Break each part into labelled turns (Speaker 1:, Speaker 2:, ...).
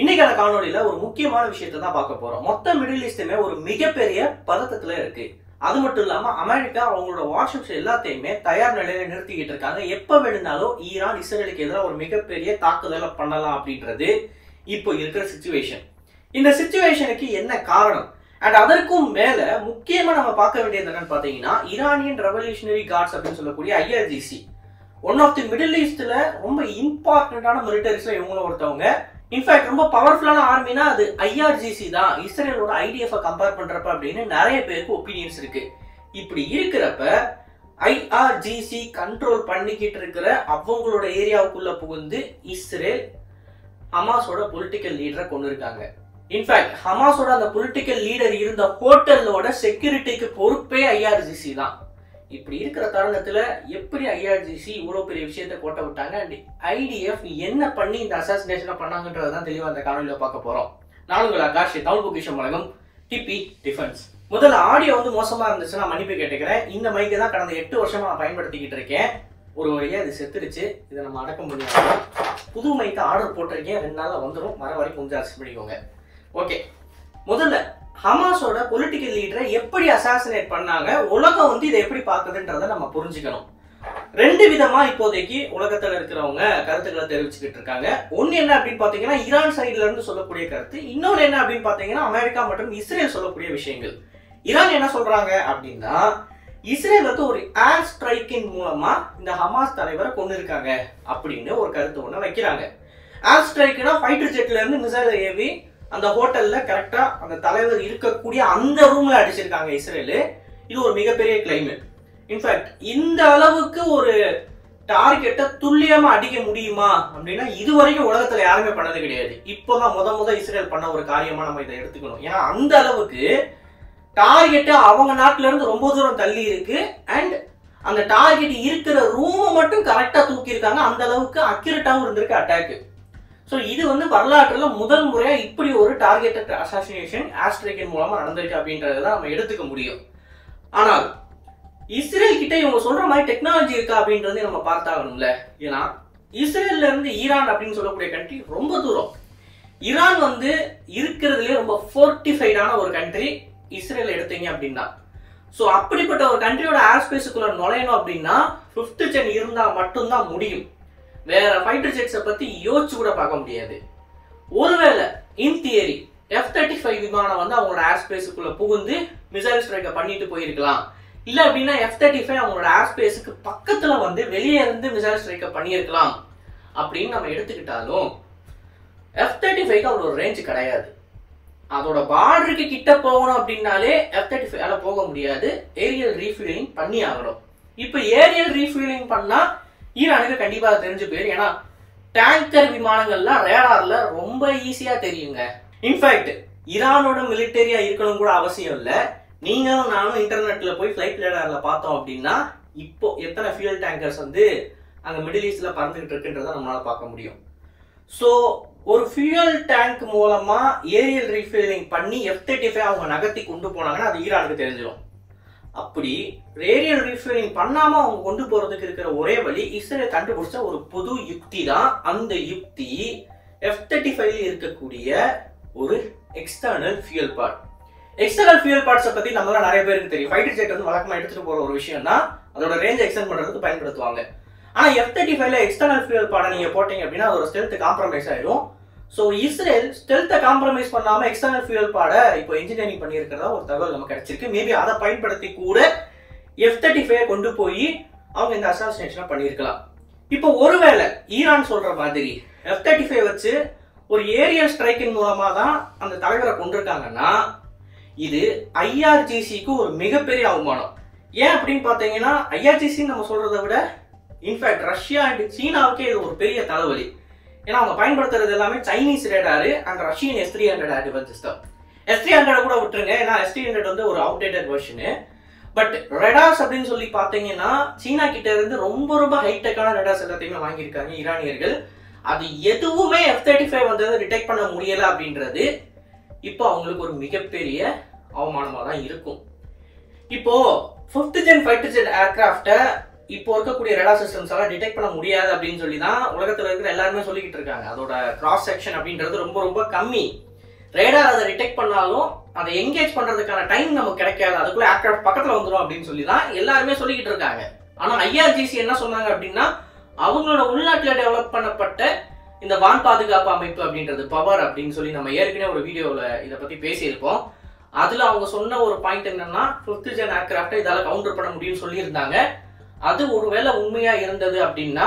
Speaker 1: இன்னைக்கான காணொலியில ஒரு முக்கியமான விஷயத்தை தான் பார்க்க போறோம். மொத்த மிடில் ஈஸ்டுமே ஒரு மிகப்பெரிய பதட்டத்துல இருக்கு. அது மட்டும் இல்லாம அமெரிக்கா அவங்களோட வார்ஷிப்ஸ் எல்லாத்தையுமே தயார் நிலையில நிறுத்திக்கிட்டு இருக்காங்க. எப்ப வேணும்னாலும் ஈரான் இஸ்ரேலுக்கு எதிராக ஒரு மிகப்பெரிய தாக்குதலை பண்ணலாம் அப்படின்றது இப்போ இருக்கிற சிச்சுவேஷன். இந்த சிச்சுவேஷனுக்கு என்ன காரணம் அண்ட் அதற்கும் மேல முக்கியமா நம்ம பார்க்க வேண்டியது என்னன்னு பாத்தீங்கன்னா, ஈரானியன் ரெவல்யூஷனரி கார்ட்ஸ் அப்படின்னு சொல்லக்கூடிய IRGC one of the middle ஈஸ்ட்ல ரொம்ப இம்பார்ட்டன்டான மிலிட்டரிஸ்ல இவங்களும் ஒருத்தவங்க. இன்ஃபேக்ட் ரொம்ப பவர்ஃபுல்லான ஆர்மினா அது IRGC தான், இஸ்ரேலோட IDF கம்பேர் பண்றப்ப அப்படின்னு நிறைய பேருக்கு ஒப்பீனியன்ஸ் இருக்கு. இப்படி இருக்கிறப்ப IRGC கண்ட்ரோல் பண்ணிக்கிட்டு இருக்கிற அவங்களோட ஏரியாவுக்குள்ள புகுந்து இஸ்ரேல் ஹமாஸோட பொலிட்டிக்கல் லீடரை கொண்டு இருக்காங்க. இன்ஃபேக்ட் ஹமாஸோட அந்த பொலிட்டிக்கல் லீடர் இருந்த ஹோட்டலோட செக்யூரிட்டிக்கு பொறுப்பே IRGC தான். இப்படி இருக்கிற தருணத்துல எப்படி IRGC இவ்வளவு பெரிய விஷயத்தை கோட்ட விட்டாங்க அண்ட் IDF என்ன பண்ணி இந்த அசாசினேஷனை பண்ணாங்கன்றதான் தெளிவா அந்த காணொலியில பார்க்க போறோம். நான் உங்கள் ஆகாஷ், தமிழ் பொக்கிஷம் வழங்கும் டிபி டிஃபென்ஸ். முதல்ல ஆடியோ மோசமா இருந்துச்சுன்னா மன்னிப்பு கேட்டுக்கிறேன். இந்த மைக்கை தான் கடந்த 8 வருஷமா நான் பயன்படுத்திக்கிட்டு இருக்கேன். ஒரு வழியா இது செத்துருச்சு, இதை நம்ம அடக்க முடியாது. புது மைக்கை ஆர்டர் போட்டிருக்கேன், 2 நாள்ல வந்துடும். வர வரைக்கும் கொஞ்சம் அட்ஜஸ்ட் பண்ணிக்கோங்க. ஓகே, முதல்ல ஹமாஸோட பொலிட்டிக்கல் லீடரை எப்படி அசாசினேட் பண்ணாங்க, உலகம் இதை எப்படி பார்க்குதுன்றதை நம்ம புரிஞ்சுக்கணும். 2 விதமா இப்போதைக்கு உலகத்துல இருக்கிறவங்க கருத்துக்களை தெரிவிச்சுக்கிட்டு இருக்காங்க. ஒன்னு என்ன அப்படின்னு பாத்தீங்கன்னா ஈரான் சைட்ல இருந்து சொல்லக்கூடிய கருத்து, இன்னொன்னு என்ன அப்படின்னு பாத்தீங்கன்னா அமெரிக்கா மற்றும் இஸ்ரேல் சொல்லக்கூடிய விஷயங்கள். ஈரான் என்ன சொல்றாங்க அப்படின்னா, இஸ்ரேல் ஒரு ஏர் ஸ்ட்ரைக்கின் மூலமா இந்த ஹமாஸ் தலைவரை கொண்டு இருக்காங்க அப்படின்னு ஒரு கருத்து ஒண்ணு வைக்கிறாங்க. ஏர் ஸ்ட்ரைக்னா ஃபைட்டர் ஜெட்ல இருந்து மிசைல் ஏவி அந்த ஹோட்டல்ல கரெக்டா அந்த தலைவர் இருக்கக்கூடிய அந்த ரூம்ல அடிச்சிருக்காங்க இஸ்ரேல். இது ஒரு மிகப்பெரிய கிளைம். இன்ஃபேக்ட் இந்த அளவுக்கு ஒரு டார்கெட்டை துல்லியமா அடிக்க முடியுமா அப்படின்னா இதுவரைக்கும் உலகத்துல யாருமே பண்ணது கிடையாது. இப்போதான் முத இஸ்ரேல் பண்ண ஒரு காரியமா நம்ம இதை எடுத்துக்கணும். ஏன்னா அந்த அளவுக்கு டார்கெட் அவங்க நாட்டுல இருந்து ரொம்ப தூரம் தள்ளி இருக்கு அண்ட் அந்த டார்கெட் இருக்கிற ரூமை மட்டும் கரெக்டா தூக்கி இருக்காங்க. அந்த அளவுக்கு அக்யூரேட்டாவும் இருந்திருக்கு அட்டாக். ஸோ இது வரலாற்றுல முதல் முறையா இப்படி ஒரு டார்கெட்டட் அசாசினேஷன் ஆஸ்ட்ரேக்கின் மூலமா நடந்திருக்கு அப்படின்றத நம்ம எடுத்துக்க முடியும். ஆனால் இஸ்ரேல் கிட்ட இவங்க சொல்ற மாதிரி டெக்னாலஜி இருக்கா அப்படின்றது நம்ம பார்த்தாகணும்ல. ஏன்னா இஸ்ரேல்ல இருந்து ஈரான் அப்படின்னு சொல்லக்கூடிய கண்ட்ரி ரொம்ப தூரம். ஈரான் இருக்கிறதுலே ரொம்ப ஃபோர்டிஃபைடான ஒரு கண்ட்ரி இஸ்ரேல் எடுத்தீங்க அப்படின்னா. ஸோ அப்படிப்பட்ட ஒரு கண்ட்ரியோட ஏர்ஸ்பேஸுக்குள்ள நுழையணும் அப்படின்னா 5th gen இருந்தா மட்டும்தான் முடியும். வேற ஃபைட்டர் ஜெட்ஸை பத்தி யோசிச்சு கூட பார்க்க முடியாது. ஒருவேளை இன் தியரி F-35 விமானம் அவங்களோட ஏர்ஸ்பேஸுக்குள்ள புகுந்து மிசைல் ஸ்ட்ரைக்கை பண்ணிட்டு போயிருக்கலாம். இல்ல அப்படின்னா F-35 அவங்களோட ஏர்ஸ்பேஸுக்கு பக்கத்துல வெளியே இருந்து மிசைல் ஸ்ட்ரைக்கை பண்ணியிருக்கலாம் அப்படின்னு நம்ம எடுத்துக்கிட்டாலும் F-35 அவ்வளோ ரேஞ்ச் கிடையாது. அதோட பார்டருக்கு கிட்ட போகணும் அப்படின்னாலே F-35 போக முடியாது. ஏரியல் ரீஃபியூலிங் பண்ணி ஆகணும். இப்ப ஏரியல் ரீஃபியூலிங் பண்ணா ஈரானுக்கு கண்டிப்பா தெரிஞ்சு போயிரு. ஏன்னா டேங்கர் விமானங்கள்லாம் ரேடார்ல ரொம்ப ஈஸியா தெரியுங்க. இன்ஃபேக்ட் ஈரானோட மிலிட்டரியா இருக்கணும் கூட அவசியம் இல்லை. நீங்களும் நானும் இன்டர்நெட்ல போய் ஃபிளைட் ரேடார்ல பார்த்தோம் அப்படின்னா இப்போ எத்தனை ஃபியூல் டேங்கர்ஸ் அங்க மிடில் ஈஸ்ட்ல பறந்துகிட்டு இருக்குன்றத நம்மளால பார்க்க முடியும். ஸோ ஒரு ஃபியூல் டேங்க் மூலமா ஏரியல் ரீஃபில்லிங் பண்ணி F-35 அவங்க நகர்த்தி கொண்டு போனாங்கன்னா அது ஈரானுக்கு தெரிஞ்சிடும். அப்படி ஏரியல் ரீஃபில்லிங் பண்ணாம அவங்க கொண்டு போறதுக்கு இருக்கிற ஒரே வழி இஸ்ரேல் கண்டுபிடிச்ச ஒரு புது யுக்தி தான். அந்த யுக்தி F-35 இருக்கக்கூடிய ஒரு external fuel part. External fuel பார்ட்ஸை பத்தி நம்மளால நிறைய பேருக்கு தெரியும். ஃபைட்டர் ஜெட் வழக்கமா எடுத்துட்டு போற ஒரு விஷயம் தான், அதோட ரேஞ்ச் எக்ஸ்டெண்ட் பண்றதுக்கு பயன்படுத்துவாங்க. ஆனா F-35 எக்ஸ்டர்னல் ஃபியூல் பார்ட்டை நீங்க போட்டீங்க அப்படின்னா அதோட ஸ்டெல்த் காம்ப்ரமைஸ் ஆயிடும். ஸோ இஸ்ரேல் ஸ்டெல்த்தை காம்ப்ரமைஸ் பண்ணாம எக்ஸ்டர்னல் ஃபியூல் பார்ட்டை இப்போ இன்ஜினியரிங் பண்ணியிருக்கிறதா ஒரு தகவல் நமக்கு கிடைச்சிருக்கு. மேபி அதை பயன்படுத்தி கூட F-35 கொண்டு போய் அவங்க இந்த அசாசினேஷனை பண்ணியிருக்கலாம். இப்போ ஒருவேளை ஈரான் சொல்ற மாதிரி F-35 வச்சு ஒரு ஏரியல் ஸ்ட்ரைக்கின் மூலமா தான் அந்த தலைவரை கொண்டிருக்காங்கன்னா இது IRGCக்கு ஒரு மிகப்பெரிய அவமானம். ஏன் அப்படின்னு பாத்தீங்கன்னா IRGC நம்ம சொல்றதை விட இன்ஃபேக்ட் ரஷ்யா அண்ட் சீனாவுக்கே இது ஒரு பெரிய தலைவலி. ஏன்னா அவங்க பயன்படுத்துறது எல்லாமே Chinese radar and Russian S-300 air defence system. S-300 கூட விட்டுருங்க, ஏன்னா S-300 ஒரு அவுடேட்டட் வெர்ஷனு. பட் ரெடார்ஸ் அப்படின்னு சொல்லி பாத்தீங்கன்னா சீனா கிட்ட இருந்து ரொம்ப ஹைடெக்கான ரெடார்ஸ் எல்லாத்தையுமே வாங்கியிருக்காங்க ஈரானியர்கள். அது எதுவுமே F-35 டிடெக்ட் பண்ண முடியல அப்படின்றது இப்போ அவங்களுக்கு ஒரு மிகப்பெரிய அவமானமா தான் இருக்கும். இப்போ 5th gen ஃபைட்டர் ஜெட் ஏர்கிராஃப்டை இப்போ இருக்கக்கூடிய ரேடார் சிஸ்டம்ஸ் எல்லாம் டிடெக்ட் பண்ண முடியாது அப்படின்னு சொல்லி தான் உலகத்துல இருக்கிற எல்லாருமே சொல்லிக்கிட்டு இருக்காங்க. அதோட கிராஸ் செக்ஷன் அப்படின்றது ரொம்ப ரொம்ப கம்மி. ரேடார் அதை டிடெக்ட் பண்ணாலும் அதை என்கேஜ் பண்றதுக்கான டைம் நமக்கு கிடைக்காது, அதுக்குள்ள ஏர்கிராஃப்ட் பக்கத்துல வந்துடும் அப்படின்னு சொல்லி தான் எல்லாருமே சொல்லிக்கிட்டு இருக்காங்க. ஆனா IRGC என்ன சொன்னாங்க அப்படின்னா, அவங்களோட உள்நாட்டில் டெவலப் பண்ணப்பட்ட இந்த வான் பாதுகாப்பு அமைப்பு அப்படின்றது பவர் அப்படின்னு சொல்லி நம்ம ஏற்கனவே ஒரு வீடியோல இதை பத்தி பேசியிருப்போம். அதுல அவங்க சொன்ன ஒரு பாயிண்ட் என்னன்னா 5th gen ஏர்கிராஃப்டை இதால கவுண்டர் பண்ண முடியும்னு சொல்லியிருந்தாங்க. அது ஒருவேளை உண்மையா இருந்தது அப்படின்னா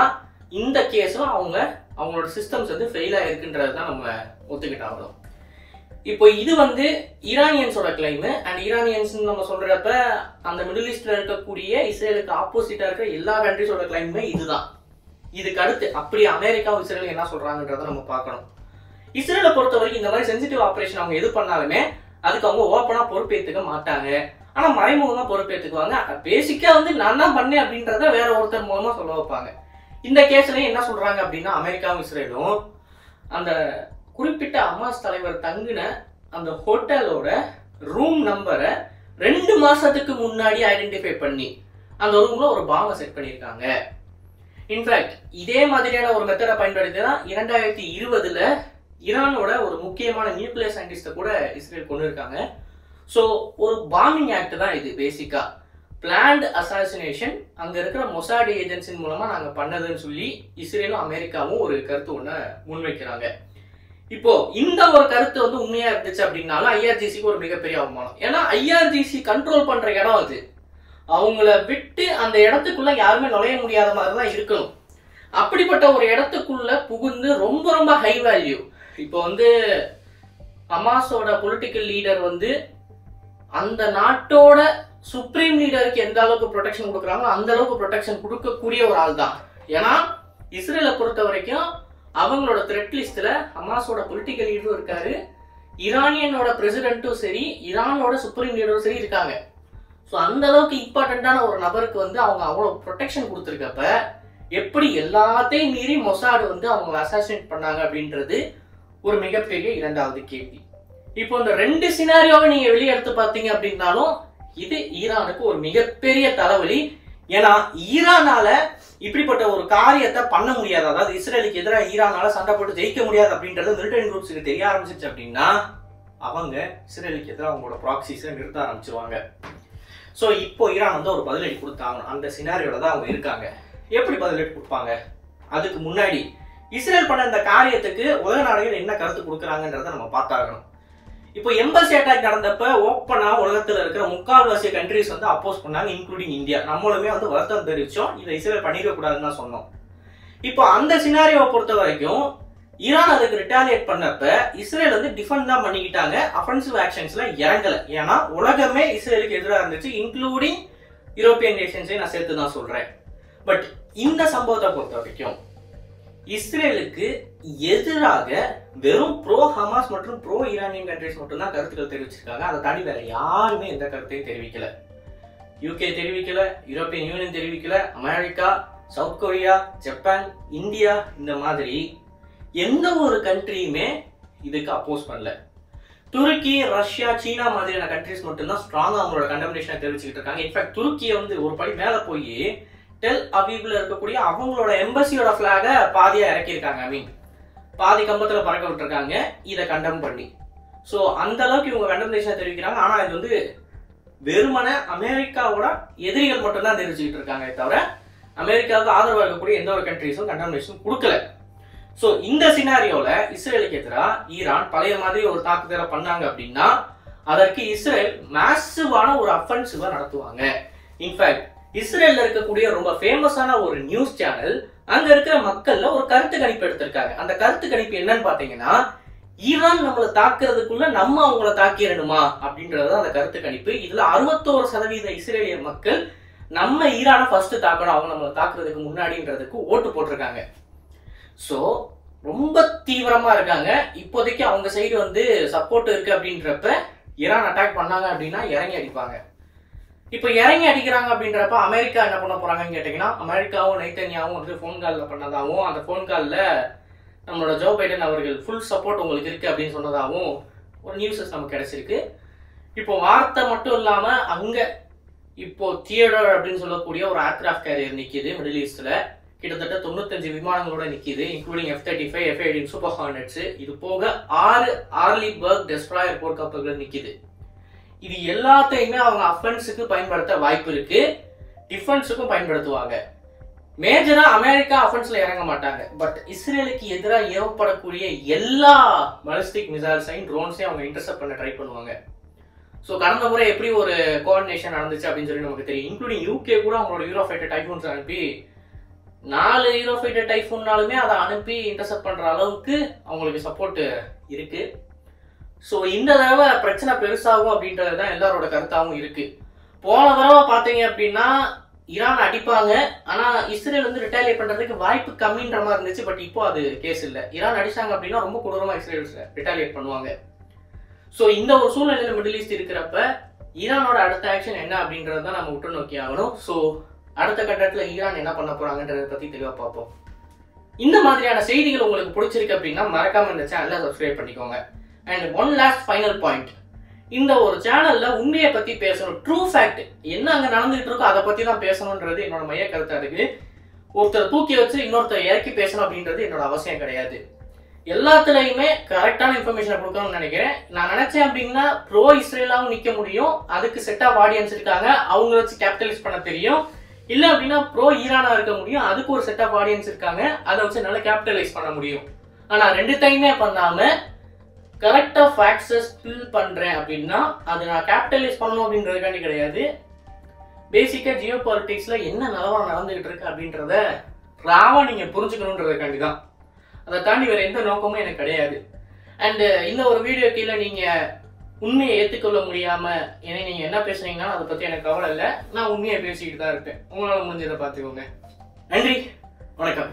Speaker 1: இந்த கேஸும் அவங்களோட சிஸ்டம்ஸ் வந்து ஃபெயில் ஆயிருக்குன்றது தான் நம்ம ஒத்துக்கிட்டாகணும். இப்போ இது வந்து ஈரானியன்ஸோட கிளைம். அண்ட் ஈரானியன்ஸ் நம்ம சொல்றப்ப அந்த மிடில் ஈஸ்ட்ல இருக்கக்கூடிய இஸ்ரேலுக்கு ஆப்போசிட்டா இருக்கிற எல்லா கண்ட்ரிஸோட கிளைமே இதுதான். இதுக்கு அடுத்து அப்படி அமெரிக்காவும் இஸ்ரேல் என்ன சொல்றாங்கன்றத நம்ம பார்க்கணும். இஸ்ரேலை பொறுத்த வரைக்கும் இந்த மாதிரி சென்சிட்டிவ் ஆபரேஷன் அவங்க எது பண்ணாலுமே அதுக்கு அவங்க ஓப்பனா பொறுப்பேற்றுக்க மாட்டாங்க. ஆனா மறைமுகமா பொறுப்பேற்றுக்குவாங்க. பேசிக்கா வந்து நான் தான் பண்ணேன் அப்படின்றத வேற ஒருத்தர் மூலமா சொல்ல வைப்பாங்க. இந்த கேஸ்லயும் என்ன சொல்றாங்க அப்படின்னா, அமெரிக்காவும் இஸ்ரேலும் அந்த குறிப்பிட்ட ஹமாஸ் தலைவர் தங்கின அந்த ஹோட்டலோட ரூம் நம்பரை 2 மாசத்துக்கு முன்னாடி ஐடென்டிஃபை பண்ணி அந்த ரூம்ல ஒரு பாம்பை செட் பண்ணியிருக்காங்க. இன்ஃபேக்ட் இதே மாதிரியான ஒரு மெத்தடை பயன்படுத்தி தான் 2020 ஈரானோட ஒரு முக்கியமான நியூக்ளியர் சயின்டிஸ்ட கூட இஸ்ரேல் கொண்டு இருக்காங்க. ஸோ ஒரு பாம்பிங் ஆக்ட் தான் இது. பேசிக்கா பிளான்ட் அசாசினேஷன் அங்க இருக்கிற மொசாட் ஏஜென்சி மூலமா நாங்க பண்ணதுன்னு சொல்லி இஸ்ரேலும் அமெரிக்காவும் ஒரு கருத்து ஒண்ணு முன்வைக்கிறாங்க. இப்போ இந்த ஒரு கருத்து வந்து உண்மையா இருந்துச்சு அப்படின்னாலும் IRGCக்கு ஒரு மிகப்பெரிய அவமானம். ஏன்னா IRGC கண்ட்ரோல் பண்ற இடம் அது. அவங்கள விட்டு அந்த இடத்துக்குள்ள யாருமே நுழைய முடியாத மாதிரி தான் இருக்கணும். அப்படிப்பட்ட ஒரு இடத்துக்குள்ள புகுந்து ரொம்ப ரொம்ப ஹை வேல்யூ, இப்போ வந்து ஹமாஸோட பொலிட்டிக்கல் லீடர் வந்து அந்த நாட்டோட சுப்ரீம் லீடருக்கு எந்த அளவுக்கு ப்ரொடெக்ஷன் கொடுக்குறாங்களோ அந்த அளவுக்கு ப்ரொடெக்ஷன் கொடுக்கக்கூடிய ஒரு ஆள் தான். ஏன்னா இஸ்ரேலை பொறுத்த வரைக்கும் அவங்களோட த்ரெட் லிஸ்ட்ல ஹமாஸோட பொலிட்டிக்கல் லீடரும் இருக்காரு, ஈரானியனோட பிரசிடென்ட்டும் சரி, ஈரானோட சுப்ரீம் லீடரும் சரி இருக்காங்க. ஸோ அந்த அளவுக்கு இம்பார்ட்டன்டான ஒரு நபருக்கு வந்து அவங்க அவ்வளோ ப்ரொடெக்ஷன் கொடுத்துருக்கப்ப எப்படி எல்லாத்தையும் மீறி மொசாட் வந்து அவங்க அசாசினேட் பண்ணாங்க அப்படின்றது ஒரு மிகப்பெரிய இரண்டாவது கேள்வி. இப்போ இந்த 2 சினாரியோவை நீங்க வெளியே எடுத்து பார்த்தீங்க அப்படின்னாலும் இது ஈரானுக்கு ஒரு மிகப்பெரிய தலைவலி. ஏன்னா ஈரானால இப்படிப்பட்ட ஒரு காரியத்தை பண்ண முடியாது, அதாவது இஸ்ரேலுக்கு எதிராக ஈரானால சண்டை போட்டு ஜெயிக்க முடியாது அப்படின்றது மிலிட்டரி குரூப்ஸுக்கு தெரிய ஆரம்பிச்சிச்சு அப்படின்னா அவங்க இஸ்ரேலுக்கு எதிராக அவங்களோட ப்ராக்சிஸை நிறுத்த ஆரம்பிச்சிருவாங்க. ஸோ இப்போ ஈரான் வந்து ஒரு பதிலடி கொடுத்தாங்க. அந்த சினாரியோட தான் அவங்க இருக்காங்க. எப்படி பதிலடி கொடுப்பாங்க? அதுக்கு முன்னாடி இஸ்ரேல் பண்ண இந்த காரியத்துக்கு உலக நாடுகள் என்ன கருத்து கொடுக்குறாங்கன்றத நம்ம பார்த்தாகணும். இப்போ எம்பசி அட்டாக் நடந்தப்ப ஓப்பனா உலகத்துல இருக்கிற முக்கால்வாசி கண்ட்ரிஸ் வந்து அப்போஸ் பண்ணாங்க, இன்க்ளூடிங் இந்தியா. நம்மளுமே வந்து வருத்தம் தெரிவிச்சோம், இதை இஸ்ரேல் பண்ணிக்க கூடாதுன்னு தான் சொன்னோம். இப்போ அந்த சினாரியோவை பொறுத்த வரைக்கும் ஈரான் அதுக்கு ரிட்டாலியேட் பண்ணப்ப இஸ்ரேல் வந்து டிஃபெண்ட் தான் பண்ணிக்கிட்டாங்க, அஃபென்சிவ் ஆக்ஷன்ஸ்ல இறங்கல. ஏன்னா உலகமே இஸ்ரேலுக்கு எதிராக இருந்துச்சு, இன்க்ளூடிங் யூரோப்பியன் நேஷன்ஸை நான் சேர்த்து தான் சொல்றேன். பட் இந்த சம்பவத்தை பொறுத்த வரைக்கும் இஸ்ரேலுக்கு எதிராக வெறும் ப்ரோ ஹமாஸ் மற்றும் ப்ரோ ஈரானியன் கண்ட்ரிஸ் மட்டும் தான் கருத்துக்கள் தெரிவிச்சிருக்காங்க. அதை தாண்டி வேற யாருமே எந்த கருத்தையும் தெரிவிக்கல. UK தெரிவிக்கல, யூரோப்பியன் யூனியன் தெரிவிக்கல, America, south Korea, Japan, India, இந்த மாதிரி எந்த ஒரு கண்ட்ரியுமே இதுக்கு அப்போஸ் பண்ணல. துருக்கி, ரஷ்யா, சீனா மாதிரியான கண்ட்ரிஸ் மட்டும்தான் ஸ்ட்ராங்கா அவங்களோட கண்டெம்னேஷனை தெரிவிச்சுக்கிட்டு இருக்காங்க. இன்ஃபேக்ட் துருக்கியை வந்து ஒரு படி மேல போய் டெல் அவீவ்ல இருக்கக்கூடிய அவங்களோட எம்பசியோட பிளாக பாதியா இறக்கியிருக்காங்க. பாதி கம்பத்துல பறக்க விட்டுருக்காங்க இதை கண்டம் பண்ணி. ஸோ அந்த அளவுக்கு இவங்க கண்டெம்னேஷனை தெரிவிக்கிறாங்க. ஆனா இது வந்து வெறுமனே அமெரிக்காவோட எதிரிகள் மட்டும்தான் தெரிவிச்சுக்கிட்டு இருக்காங்க, தவிர அமெரிக்காவுக்கு ஆதரவாக இருக்கக்கூடிய எந்த ஒரு கண்ட்ரிஸும் கண்டெம்னேஷன் கொடுக்கல. ஸோ இந்த சினாரியோல இஸ்ரேலுக்கு எதிராக ஈரான் பழைய மாதிரி ஒரு தாக்குதலை பண்ணாங்க அப்படின்னா அதற்கு இஸ்ரேல் மேசிவான ஒரு அஃபென்சிவா நடத்துவாங்க. இன்ஃபேக்ட் இஸ்ரேல்ல இருக்கக்கூடிய ரொம்ப ஃபேமஸான ஒரு நியூஸ் சேனல் அங்க இருக்கிற மக்கள்ல ஒரு கருத்து கணிப்பு எடுத்திருக்காங்க. அந்த கருத்து கணிப்பு என்னன்னு பாத்தீங்கன்னா, ஈரான் நம்மளை தாக்குறதுக்குள்ள நம்ம அவங்கள தாக்கிடணுமா அப்படின்றது அந்த கருத்து கணிப்பு. இதுல 61% இஸ்ரேலிய மக்கள் நம்ம ஈரானை ஃபர்ஸ்ட் தாக்கணும், அவங்க நம்மளை தாக்குறதுக்கு முன்னாடின்றதுக்கு ஓட்டு போட்டிருக்காங்க. ஸோ ரொம்ப தீவிரமா இருக்காங்க. இப்போதைக்கு அவங்க சைடு வந்து சப்போர்ட் இருக்கு அப்படின்றப்ப ஈரான் அட்டாக் பண்ணாங்க அப்படின்னா இறங்கி அடிப்பாங்க. இப்போ இறங்கி அடிக்கிறாங்க அப்படின்றப்ப அமெரிக்கா என்ன பண்ண போறாங்கன்னு கேட்டீங்கன்னா, அமெரிக்காவும் நெதன்யாவும் வந்து ஃபோன் காலில் பண்ணதாகவும் அந்த ஃபோன் காலில் நம்மளோட ஜோ பைடன் அவர்கள் ஃபுல் சப்போர்ட் உங்களுக்கு இருக்கு அப்படின்னு சொன்னதாகவும் ஒரு நியூஸஸ் நமக்கு கிடைச்சிருக்கு. இப்போ வார்த்தை மட்டும் இல்லாம அங்க இப்போ தியேட்டர் அப்படின்னு சொல்லக்கூடிய ஒரு ஏர்கிராஃப்ட் கேரியர் நிக்குது மிடில் ஈஸ்ட்ல. கிட்டத்தட்ட 95 விமானங்களோட நிக்குது, இன்க்ளூடிங் F-35, F-18 சூப்பர் ஹார்னட்ஸ். இது போக 6 ஆர்லிபர்க் டெஸ்ட்ராயர் போர்க்கப்பல்கள் நிக்குது. இது எல்லாத்தையுமே அவங்க அஃபென்ஸுக்கு பயன்படுத்த வாய்ப்பு இருக்கு, டிஃபென்ஸுக்கும் பயன்படுத்துவாங்க. மேஜரா அமெரிக்கா அஃபென்ஸ்ல இறங்க மாட்டாங்க. பட் இஸ்ரேலுக்கு எதிராக ஏவப்படக்கூடிய எல்லா பாலிஸ்டிக் மிசைல்ஸையும் ட்ரோன்ஸையும் அவங்க இன்டர்செப்ட் பண்ண ட்ரை பண்ணுவாங்க. ஸோ கடந்த முறை எப்படி ஒரு கோஆர்டினேஷன் நடந்துச்சு அப்படின்னு சொல்லி நமக்கு தெரியும். இன்க்ளூடிங் யூகே கூட அவங்களோட யூரோஃபைட்டர் டைஃபூன்ஸ் அனுப்பி 4 யூரோஃபைட்டர் டைஃபூன்னாலுமே அதை அனுப்பி இன்டர்செப்ட் பண்ற அளவுக்கு அவங்களுக்கு சப்போர்ட் இருக்கு. ஸோ இந்த தடவை பிரச்சனை பெருசாகும் அப்படின்றது தான் எல்லாரோட கருத்தாகவும் இருக்கு. போன தடவை பார்த்தீங்க அப்படின்னா ஈரான் அடிப்பாங்க, ஆனா இஸ்ரேல் வந்து ரிட்டாலியேட் பண்றதுக்கு வாய்ப்பு கம்மின்ற மாதிரி இருந்துச்சு. பட் இப்போ அது கேஸ் இல்லை. ஈரான் அடிச்சாங்க அப்படின்னா ரொம்ப கொடூரமா இஸ்ரேல் ரிட்டாலியேட் பண்ணுவாங்க. ஸோ இந்த ஒரு சூழ்நிலையில மிடில் ஈஸ்ட் இருக்கிறப்ப ஈரானோட அடுத்த ஆக்ஷன் என்ன அப்படின்றத தான் நம்ம உற்று நோக்கி ஆகணும். ஸோ அடுத்த கட்டத்தில் ஈரான் என்ன பண்ண போறாங்கன்றதை பத்தி தெளிவாக பார்ப்போம். இந்த மாதிரியான செய்திகள் உங்களுக்கு பிடிச்சிருக்கு அப்படின்னா மறக்காம இந்த சேனலை சப்ஸ்கிரைப் பண்ணிக்கோங்க. And one last final point, இந்த ஒரு சேனல்ல உண்மையை பத்தி பேசணும், ட்ரூ ஃபேக்ட் என்ன அங்க நடந்துகிட்டு இருக்கோ அதை பத்தி தான் பேசணும்ன்றது என்னோட மைய கருத்தா இருக்கு. ஒருத்தர் தூக்கி வச்சு இன்னொருத்தர் இறக்கி பேசணும் அப்படின்றது என்னோட அவசியம் கிடையாது. எல்லாத்துலயுமே கரெக்டான இன்ஃபர்மேஷனை கொடுக்கணும்னு நினைக்கிறேன். நான் நினைச்சேன் அப்படின்னா ப்ரோ இஸ்ரேலாவும் நிக்க முடியும், அதுக்கு செட் ஆஃப் ஆடியன்ஸ் இருக்காங்க, அவங்க வச்சு கேபிட்டலைஸ் பண்ண தெரியும். இல்ல அப்படின்னா ப்ரோ ஈரானா இருக்க முடியும், அதுக்கு ஒரு செட் ஆஃப் ஆடியன்ஸ் இருக்காங்க, அதை வச்சு நல்லா கேபிட்டலைஸ் பண்ண முடியும். ஆனா ரெண்டுத்தையுமே பண்ணாம கரெக்டா ஃபேக்ட்ஸை ஸ்பில் பண்றேன் அப்படின்னா அது நான் கேபிட்டலைஸ் பண்ணணும் அப்படின்றதுக்காண்டி கிடையாது. பேசிக்கா ஜியோ பாலிட்டிக்ஸ்ல என்ன நிலவரம் நடந்துகிட்டு இருக்கு அப்படின்றத ராவா நீங்க புரிஞ்சுக்கணுன்றதுக்காண்டி தான். அதை தாண்டி வேற எந்த நோக்கமும் எனக்கு கிடையாது. அண்ட் இந்த ஒரு வீடியோ கீழே நீங்க உண்மையை ஏற்றுக்கொள்ள முடியாம ஏன்னா நீங்க என்ன பேசுறீங்கன்னா அதை பத்தி எனக்கு கவலை இல்லை. நான் உண்மையை பேசிக்கிட்டு தான் இருப்பேன். உங்களால முடிஞ்சதை பார்த்துக்கோங்க. நன்றி, வணக்கம்.